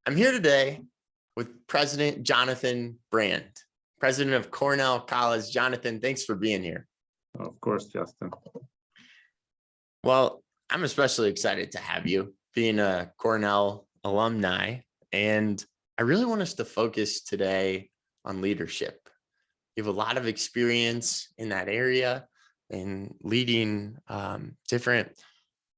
I'm here today with President Jonathan Brand, President of Cornell College. Jonathan, thanks for being here. Of course, Justin. Well, I'm especially excited to have you, being a Cornell alumni, and I really want us to focus today on leadership. You have a lot of experience in that area and leading different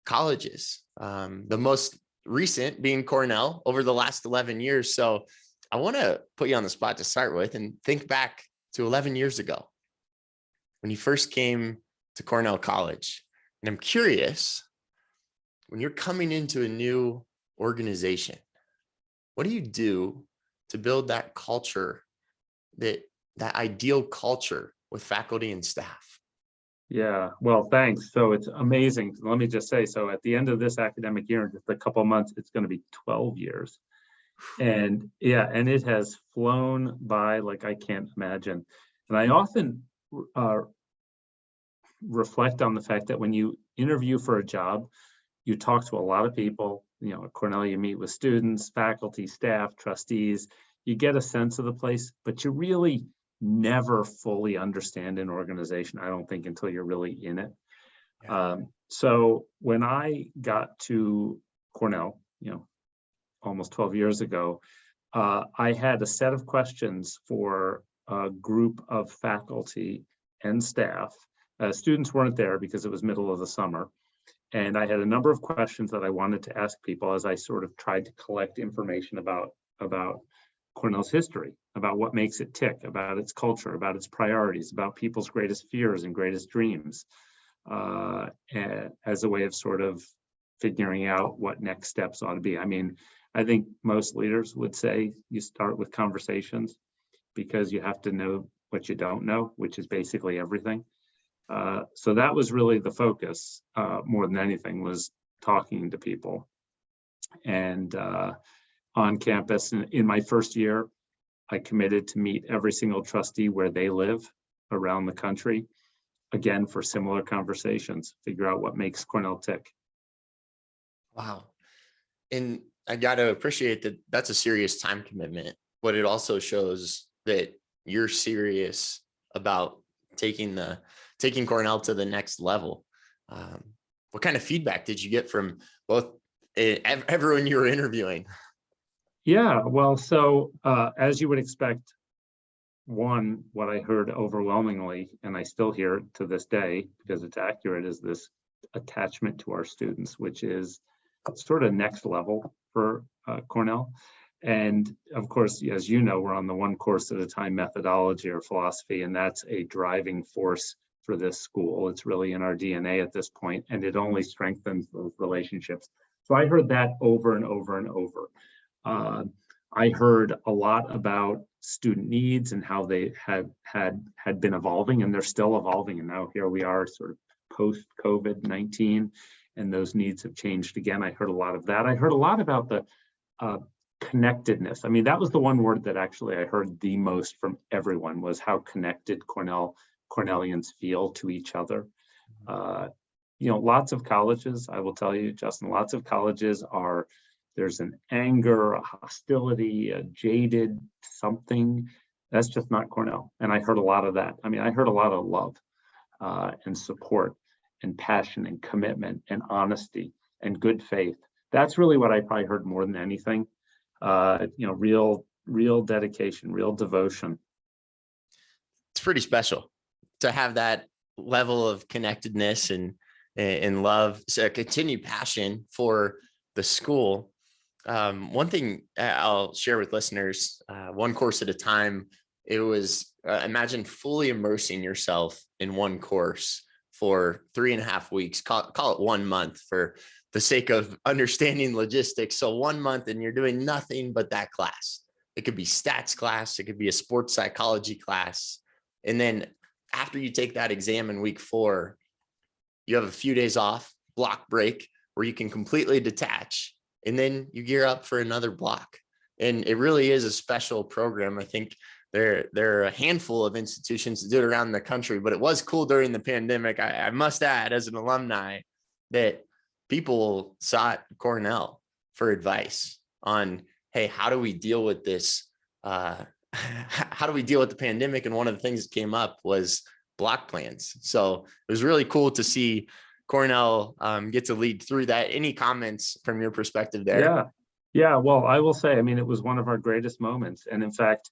colleges. The most recent being Cornell over the last 11 years. So I want to put you on the spot to start with and think back to 11 years ago when you first came to Cornell College. And I'm curious, when you're coming into a new organization, what do you do to build that culture, that ideal culture with faculty and staff? Yeah, well, thanks. So it's amazing. Let me just say, so at the end of this academic year, in just a couple of months, it's going to be 12 years. And yeah, and it has flown by like I can't imagine. And I often reflect on the fact that when you interview for a job, you talk to a lot of people. You know, at Cornell, you meet with students, faculty, staff, trustees. You get a sense of the place, but you really never fully understand an organization, I don't think, until you're really in it. Yeah. So when I got to Cornell, almost 12 years ago, I had a set of questions for a group of faculty and staff. Students weren't there because it was middle of the summer. And I had a number of questions that I wanted to ask people as I sort of tried to collect information about Cornell's history, about what makes it tick, about its culture, about its priorities, about people's greatest fears and greatest dreams, as a way of sort of figuring out what next steps ought to be. I mean, I think most leaders would say you start with conversations because you have to know what you don't know, which is basically everything. So that was really the focus, more than anything, was talking to people. And on campus, in my first year, I committed to meet every single trustee where they live around the country, again, for similar conversations, figure out what makes Cornell tick. Wow. And I got to appreciate that that's a serious time commitment, but it also shows that you're serious about taking Cornell to the next level. What kind of feedback did you get from both everyone you were interviewing? Yeah, well, so as you would expect, one, what I heard overwhelmingly, and I still hear it to this day because it's accurate, is this attachment to our students, which is sort of next level for Cornell. And of course, as you know, we're on the one course at a time methodology or philosophy, and that's a driving force for this school. It's really in our DNA at this point, and it only strengthens those relationships. So I heard that over and over and over. I heard a lot about student needs and how they had been evolving, and they're still evolving. And now here we are, sort of post-COVID-19, and those needs have changed again. I heard a lot of that. I heard a lot about the connectedness. I mean, that was the one word that actually I heard the most from everyone, was how connected Cornellians feel to each other. Lots of colleges, I will tell you, Justin, lots of colleges there's an anger, a hostility, a jaded something. That's just not Cornell. And I heard a lot of that. I mean, I heard a lot of love and support and passion and commitment and honesty and good faith. That's really what I probably heard more than anything. Real dedication, real devotion. It's pretty special to have that level of connectedness and love, so continued passion for the school. One thing I'll share with listeners, one course at a time, it was imagine fully immersing yourself in one course for 3.5 weeks, call it 1 month for the sake of understanding logistics. So 1 month and you're doing nothing but that class. It could be stats class, it could be a sports psychology class. And then after you take that exam in week 4, you have a few days off, block break, where you can completely detach. And then you gear up for another block. And it really is a special program. I think there are a handful of institutions that do it around the country, but it was cool during the pandemic. I must add, as an alumni, that people sought Cornell for advice on hey, how do we deal with this? How do we deal with the pandemic? And one of the things that came up was block plans. So it was really cool to see Cornell get to lead through that. Any comments from your perspective there? Yeah. Yeah. Well, I will say, I mean, it was one of our greatest moments. And in fact,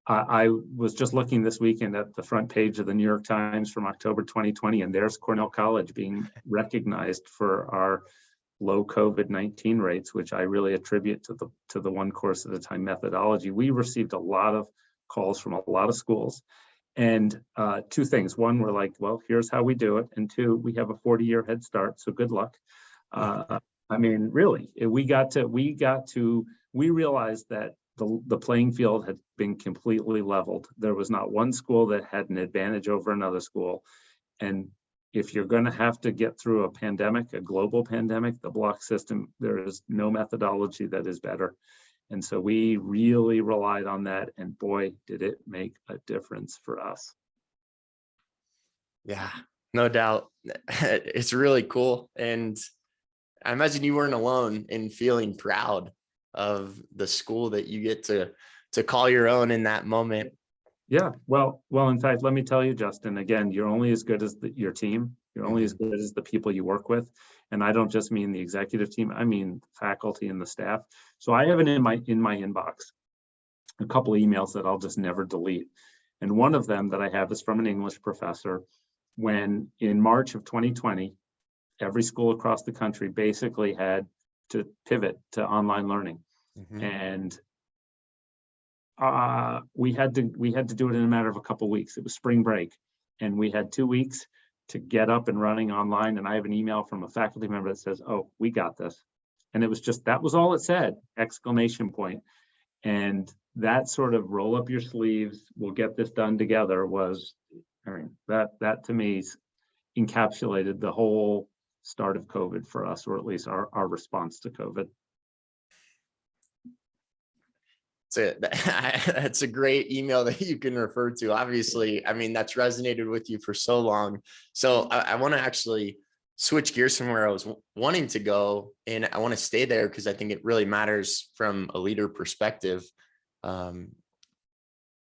I was just looking this weekend at the front page of the New York Times from October 2020, and there's Cornell College being recognized for our low COVID-19 rates, which I really attribute to the one course at a time methodology. We received a lot of calls from a lot of schools. And two things. One, we're like, well, here's how we do it. And two, we have a 40-year head start, so good luck. I mean, really, we realized that the playing field had been completely leveled. There was not one school that had an advantage over another school. And if you're going to have to get through a pandemic, a global pandemic, the block system, there is no methodology that is better. And so we really relied on that. And boy, did it make a difference for us. Yeah, no doubt. It's really cool. And I imagine you weren't alone in feeling proud of the school that you get to call your own in that moment. Yeah, well, in fact, let me tell you, Justin, again, you're only as good as your team. You're only as good as the people you work with. And I don't just mean the executive team, I mean faculty and the staff. So I have it in my inbox, a couple of emails that I'll just never delete. And one of them that I have is from an English professor when in March of 2020, every school across the country basically had to pivot to online learning. And we had to do it in a matter of a couple of weeks. It was spring break, and we had 2 weeks to get up and running online. And I have an email from a faculty member that says, "Oh, we got this." And it was just, that was all it said, exclamation point. And that sort of roll up your sleeves, we'll get this done together was, I mean, that to me encapsulated the whole start of COVID for us, or at least our response to COVID. That's a great email that you can refer to. Obviously, I mean, that's resonated with you for so long. So I want to actually switch gears from where I was wanting to go, and I want to stay there because I think it really matters from a leader perspective.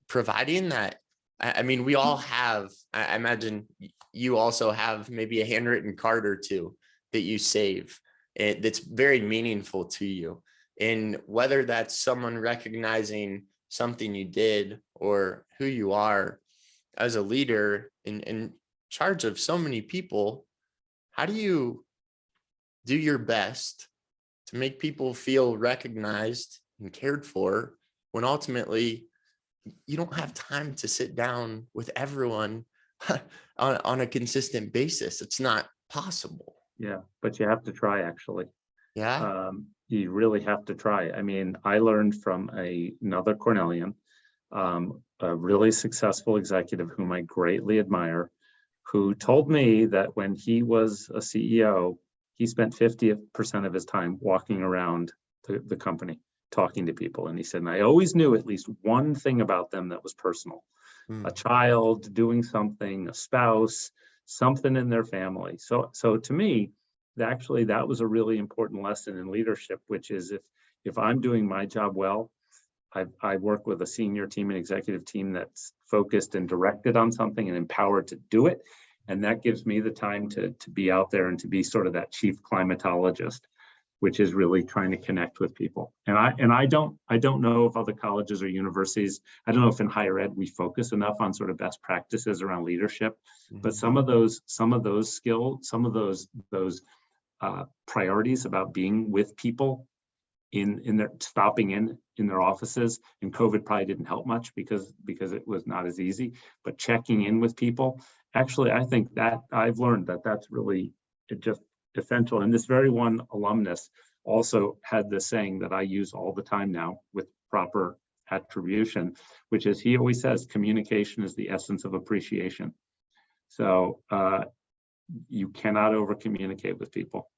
Providing that, I mean, we all have, I imagine you also have maybe a handwritten card or two that you save that's very meaningful to you. And whether that's someone recognizing something you did or who you are as a leader in charge of so many people, how do you do your best to make people feel recognized and cared for when ultimately you don't have time to sit down with everyone on a consistent basis? It's not possible. Yeah, but you have to try, actually. Yeah. You really have to try. I mean, I learned from another Cornellian, a really successful executive whom I greatly admire, who told me that when he was a CEO, he spent 50% of his time walking around the company, talking to people. And he said, and I always knew at least one thing about them that was personal. A child doing something, a spouse, something in their family. So to me, actually, that was a really important lesson in leadership, which is if I'm doing my job well, I work with a senior team and executive team that's focused and directed on something and empowered to do it. And that gives me the time to be out there and to be sort of that chief climatologist, which is really trying to connect with people. And I don't know if other colleges or universities, I don't know if in higher ed we focus enough on sort of best practices around leadership, but some of those skills, some of those priorities about being with people in their stopping in their offices, and COVID probably didn't help much because it was not as easy, but checking in with people, actually, I think that I've learned that that's really just essential. And this very one alumnus also had this saying that I use all the time now with proper attribution, which is, he always says, communication is the essence of appreciation. So you cannot over communicate with people.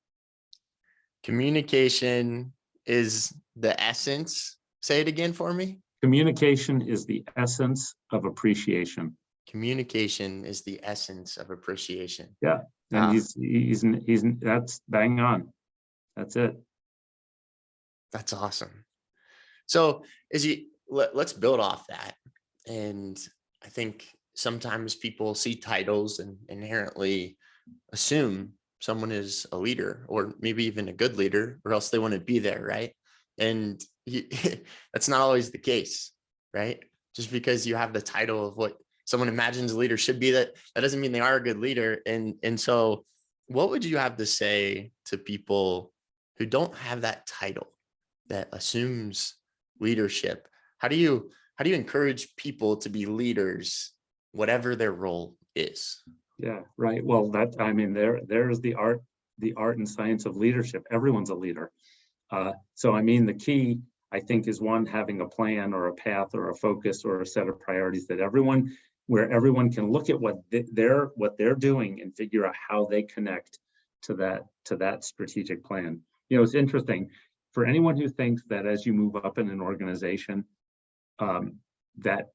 Communication is the essence. Say it again for me. Communication is the essence of appreciation. Communication is the essence of appreciation. Yeah. And he's that's bang on. That's it. That's awesome. So let's build off that. And I think sometimes people see titles and inherently assume someone is a leader or maybe even a good leader, or else they wouldn't be there, right? And that's not always the case, right? Just because you have the title of what someone imagines a leader should be, that doesn't mean they are a good leader. And so what would you have to say to people who don't have that title, that assumes leadership? How do you encourage people to be leaders, whatever their role is? Yeah, right. Well, there's the art and science of leadership. Everyone's a leader. So I mean, the key, I think, is one, having a plan or a path or a focus or a set of priorities where everyone can look at what they're doing and figure out how they connect to that strategic plan. You know, it's interesting for anyone who thinks that as you move up in an organization, that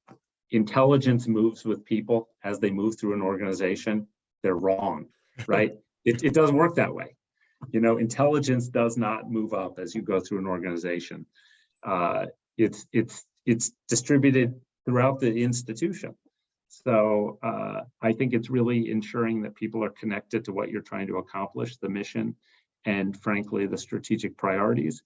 intelligence moves with people as they move through an organization, they're wrong, right? It doesn't work that way. You know, intelligence does not move up as you go through an organization. It's distributed throughout the institution. So I think it's really ensuring that people are connected to what you're trying to accomplish, the mission, and frankly, the strategic priorities.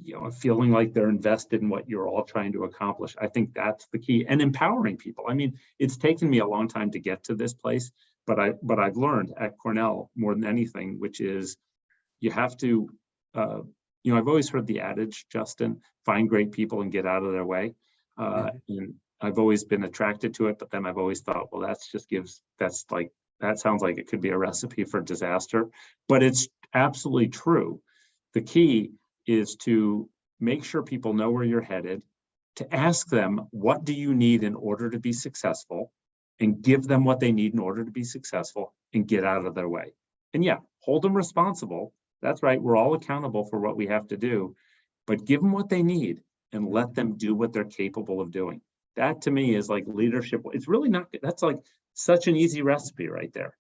You know, feeling like they're invested in what you're all trying to accomplish. I think that's the key, and empowering people. I mean, it's taken me a long time to get to this place, but I've learned at Cornell more than anything, which is you have to, you know, I've always heard the adage, Justin, find great people and get out of their way. And I've always been attracted to it, but then I've always thought, well, that sounds like it could be a recipe for disaster, but it's absolutely true. The key is to make sure people know where you're headed, to ask them, what do you need in order to be successful, and give them what they need in order to be successful, and get out of their way. And yeah, hold them responsible. That's right. We're all accountable for what we have to do, but give them what they need and let them do what they're capable of doing. That to me is like leadership. It's really not, that's like such an easy recipe right there.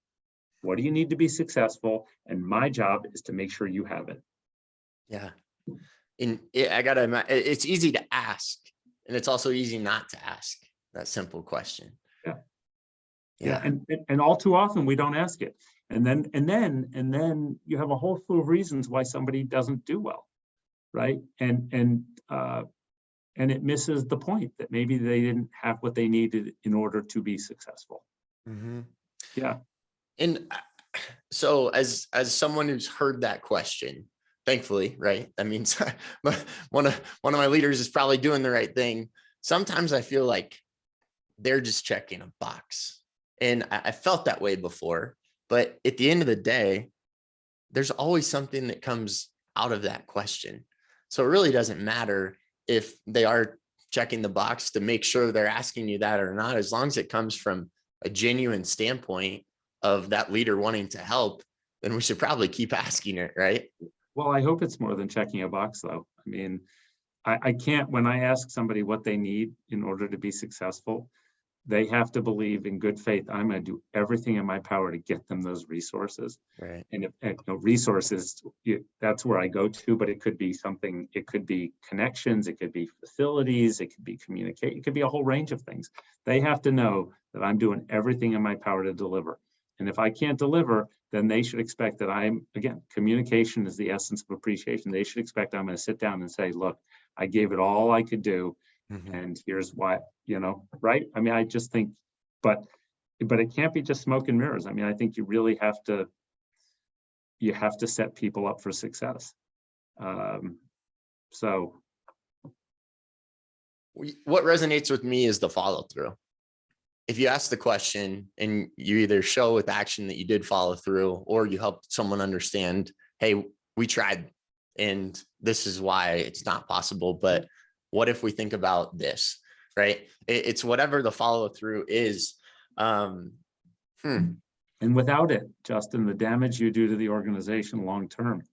What do you need to be successful? And my job is to make sure you have it. Yeah. And it's easy to ask, and it's also easy not to ask that simple question. Yeah. And all too often we don't ask it. And then you have a whole slew of reasons why somebody doesn't do well. Right. And it misses the point that maybe they didn't have what they needed in order to be successful. Yeah. And so as someone who's heard that question, thankfully, right? That means one of my leaders is probably doing the right thing. Sometimes I feel like they're just checking a box. And I felt that way before, but at the end of the day, there's always something that comes out of that question. So it really doesn't matter if they are checking the box to make sure they're asking you that or not, as long as it comes from a genuine standpoint of that leader wanting to help, then we should probably keep asking it, right? Well, I hope it's more than checking a box, though. I mean, I can't, when I ask somebody what they need in order to be successful, they have to believe in good faith, I'm going to do everything in my power to get them those resources. Right. And if resources, that's where I go to, but it could be something, it could be connections, it could be facilities, it could be communication, it could be a whole range of things. They have to know that I'm doing everything in my power to deliver. And if I can't deliver, then they should expect that again, communication is the essence of appreciation. They should expect I'm going to sit down and say, look, I gave it all I could do. And here's why, right? I mean, I just think, but it can't be just smoke and mirrors. I mean, I think you really have to set people up for success. So. What resonates with me is the follow through. If you ask the question and you either show with action that you did follow through, or you help someone understand, hey, we tried and this is why it's not possible, but what if we think about this, right? It's whatever the follow through is. And without it, Justin, the damage you do to the organization long term,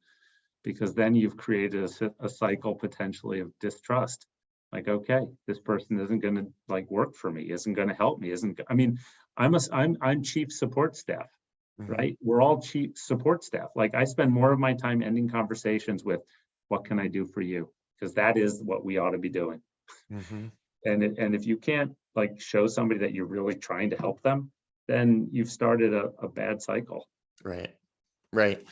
because then you've created a cycle potentially of distrust. Like, okay, this person isn't going to work for me, isn't going to help me, I mean, I'm chief support staff, right? We're all chief support staff. Like, I spend more of my time ending conversations with, what can I do for you? because that is what we ought to be doing. Mhm. And if you can't like show somebody that you're really trying to help them, then you've started a bad cycle. Right. Right.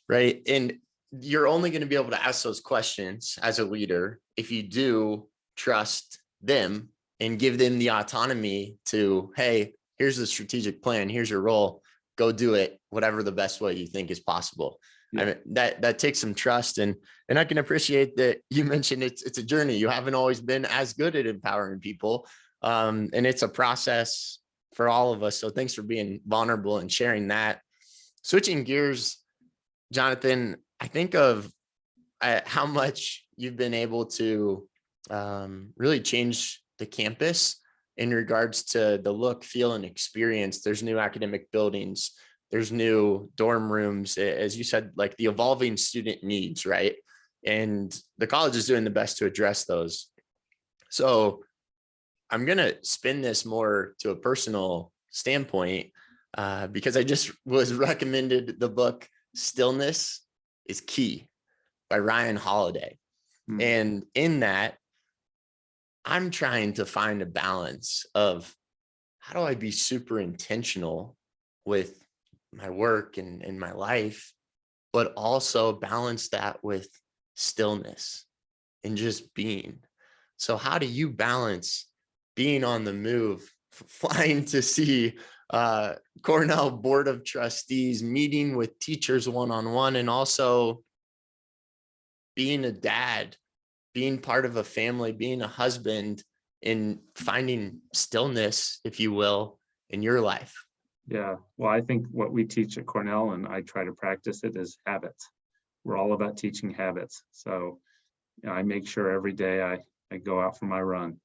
Right. And you're only going to be able to ask those questions as a leader if you do trust them and give them the autonomy to, hey, here's the strategic plan, here's your role, go do it, whatever the best way you think is possible. Yeah. I mean, that takes some trust, and I can appreciate that you mentioned it's a journey. You haven't always been as good at empowering people, and it's a process for all of us. So thanks for being vulnerable and sharing that. Switching gears, Jonathan, I think of how much you've been able to really change the campus in regards to the look, feel, and experience. There's new academic buildings, there's new dorm rooms, as you said, like the evolving student needs, right? And the college is doing the best to address those. So I'm going to spin this more to a personal standpoint because I just was recommended the book Stillness is Key by Ryan Holiday. Hmm. And in that, I'm trying to find a balance of how do I be super intentional with my work and my life, but also balance that with stillness and just being. So how do you balance being on the move, flying to see Cornell Board of Trustees, meeting with teachers one-on-one, and also being a dad, being part of a family, being a husband, and finding stillness, if you will, in your life? Yeah, well, I think what we teach at Cornell, and I try to practice it, is habits. We're all about teaching habits. So I make sure every day I go out for my run.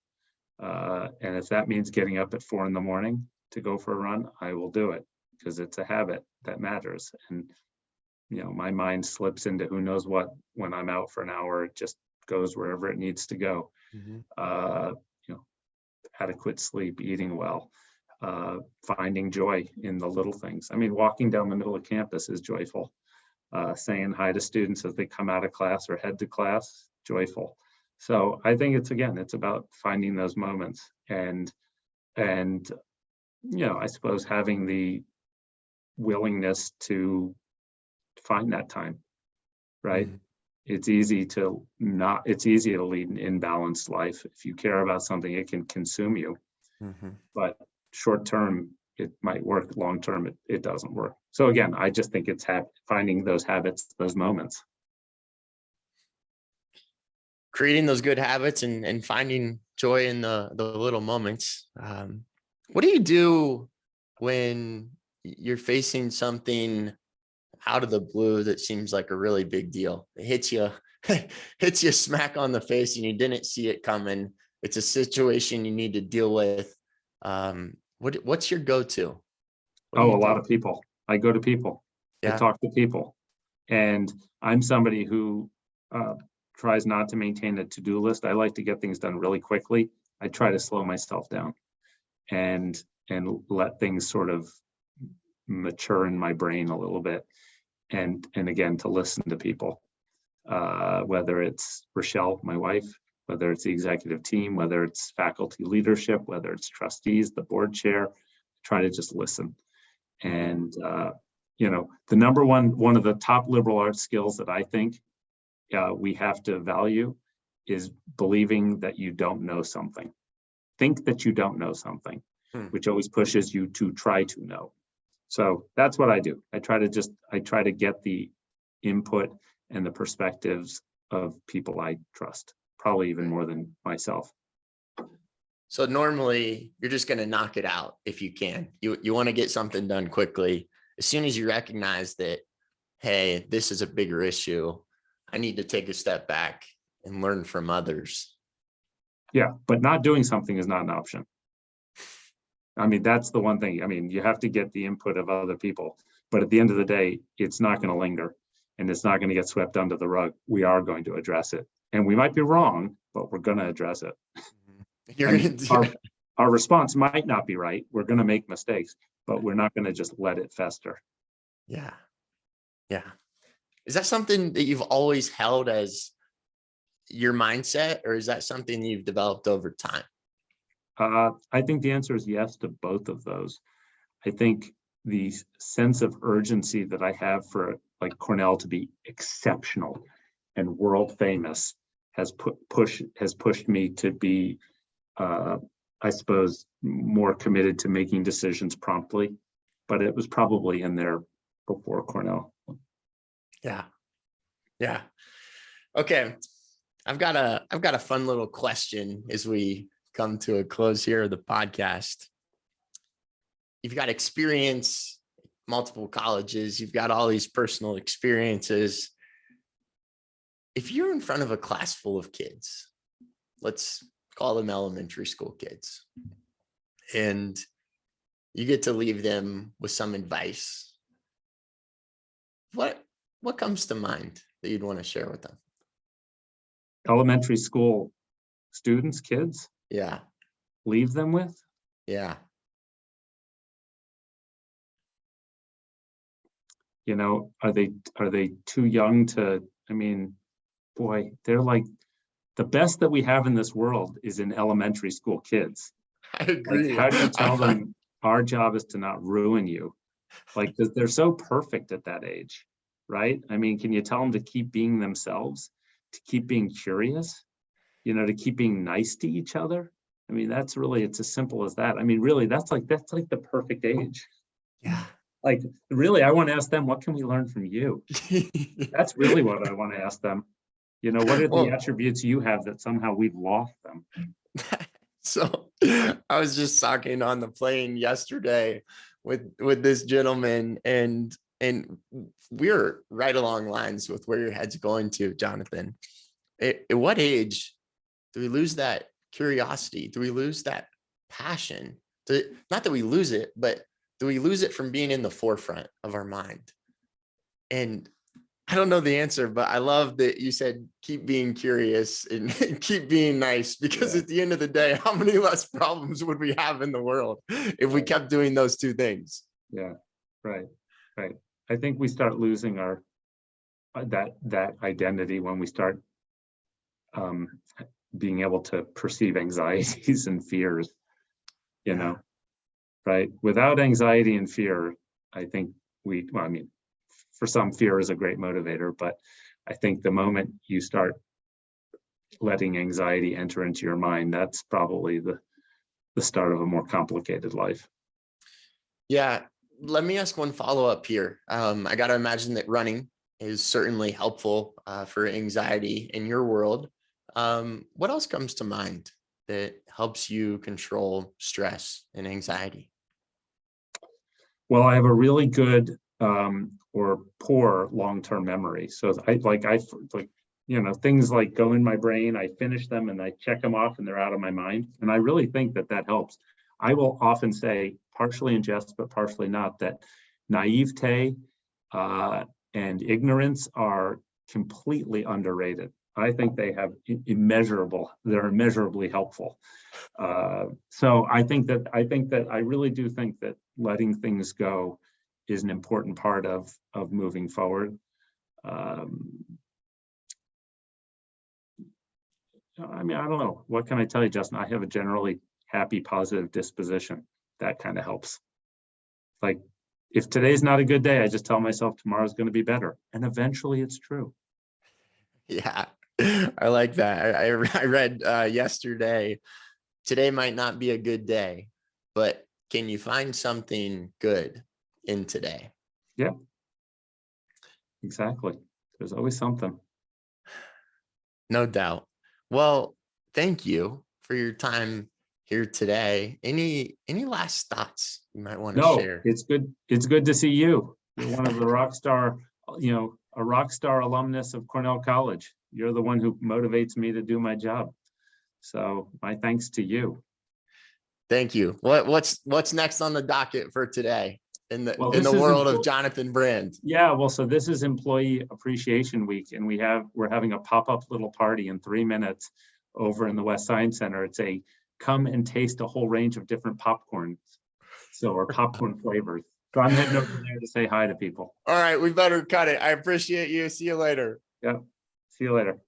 And if that means getting up at 4 a.m. to go for a run, I will do it because it's a habit that matters. And, my mind slips into who knows what when I'm out for an hour. It just goes wherever it needs to go. Mhm. Adequate sleep, eating well, finding joy in the little things. I mean, walking down the middle of campus is joyful. Saying hi to students as they come out of class or head to class, joyful. So I think it's about finding those moments and I suppose having the willingness to find that time, right? Mhm. It's easy to lead an imbalanced life. If you care about something, it can consume you. Mhm. But short term, it might work. Long term, it doesn't work. So again, I just think it's finding those habits, those moments. Creating those good habits and finding joy in the little moments. What do you do when you're facing something out of the blue that seems like a really big deal? It hits you, hits you smack on the face, and you didn't see it coming. It's a situation you need to deal with. What's your go-to? What do Oh, you a lot do? of people. I go to people. I Yeah. talk to people. And I'm somebody who uh, tries not to maintain a to-do list. I like to get things done really quickly. I try to slow myself down and let things sort of mature in my brain a little bit. And again, to listen to people, whether it's Rochelle, my wife, whether it's the executive team, whether it's faculty leadership, whether it's trustees, the board chair, try to just listen. And the number one of the top liberal arts skills that I think we have to value is believing that you don't know something. Think that you don't know something, Hmm. which always pushes you to try to know. So that's what I do. I try to get the input and the perspectives of people I trust, probably even more than myself. So normally you're just going to knock it out if you can. You want to get something done quickly. As soon as you recognize that, hey, this is a bigger issue, I need to take a step back and learn from others. Yeah, but not doing something is not an option. I mean, that's the one thing. I mean, you have to get the input of other people, but at the end of the day, it's not going to linger and it's not going to get swept under the rug. We are going to address it, and we might be wrong, but we're going to address it. You're And gonna do our response might not be right. We're going to make mistakes, but we're not going to just let it fester. Yeah. Yeah. Is that something that you've always held as your mindset, or is that something you've developed over time? I think the answer is yes to both of those. I think the sense of urgency that I have for like Cornell to be exceptional and world famous has pushed me to be, I suppose, more committed to making decisions promptly. But it was probably in there before Cornell. Yeah. Yeah. Okay. I've got a fun little question as we come to a close here of the podcast. You've got experience, multiple colleges, you've got all these personal experiences. If you're in front of a class full of kids, let's call them elementary school kids, and you get to leave them with some advice, what comes to mind that you'd want to share with them? Elementary school students, kids, Yeah. leave them with? Yeah. You know, are they too young to, I mean, boy, they're like, the best that we have in this world is in elementary school kids. I Like, agree. how do you tell them our job is to not ruin you? Like, 'cause they're so perfect at that age, right? I mean, can you tell them to keep being themselves, to keep being curious, you know, to keep being nice to each other? I mean, that's really, it's as simple as that. I mean, really, that's like the perfect age. Yeah. Like, really, I want to ask them, what can we learn from you? That's really what I want to ask them. You know, what are the Well, attributes you have that somehow we've lost them? so I was just talking on the plane yesterday with this gentleman, and we're right along lines with where your head's going to, Jonathan. At what age do we lose that curiosity? Do we lose that passion? Not that we lose it, but do we lose it from being in the forefront of our mind? And I don't know the answer, but I love that you said keep being curious and keep being nice, because Yeah. at the end of the day, how many less problems would we have in the world if we kept doing those two things? Yeah, right, right. I think we start losing our that identity when we start um, being able to perceive anxieties and fears, you know, right? Without anxiety and fear, I think well, I mean, for some, fear is a great motivator, but I think the moment you start letting anxiety enter into your mind, that's probably the start of a more complicated life. Yeah. Let me ask one follow-up here. I got to imagine that running is certainly helpful for anxiety in your world. What else comes to mind that helps you control stress and anxiety? Well, I have a really good or poor long-term memory. So I like, you know, things like go in my brain, I finish them and I check them off and they're out of my mind. And I really think that that helps. I will often say, partially in jest, but partially not, that naivete and ignorance are completely underrated. I think they have they're immeasurably helpful. So I think that I really do think that letting things go is an important part of moving forward. I mean, I don't know. What can I tell you, Justin? I have a generally happy, positive disposition. That kind of helps. Like, if today's not a good day, I just tell myself tomorrow's going to be better. And eventually it's true. Yeah, I like that. I read yesterday, today might not be a good day, but can you find something good in today? Yeah, exactly. There's always something. No doubt. Well, thank you for your time here today. Any last thoughts you might want to No, share? it's good. It's good to see you. You're one of the rock star, you know, a rock star alumnus of Cornell College. You're the one who motivates me to do my job. So my thanks to you. Thank you. What's next on the docket for today in the Well, in this the is world of Jonathan Brand? yeah. Well, so this is Employee Appreciation Week, and we're having a pop-up little party in 3 minutes over in the West Science Center. It's a come and taste a whole range of different popcorns, or popcorn flavors. So I'm heading over there to say hi to people. All right, we better cut it. I appreciate you. See you later. Yeah. See you later.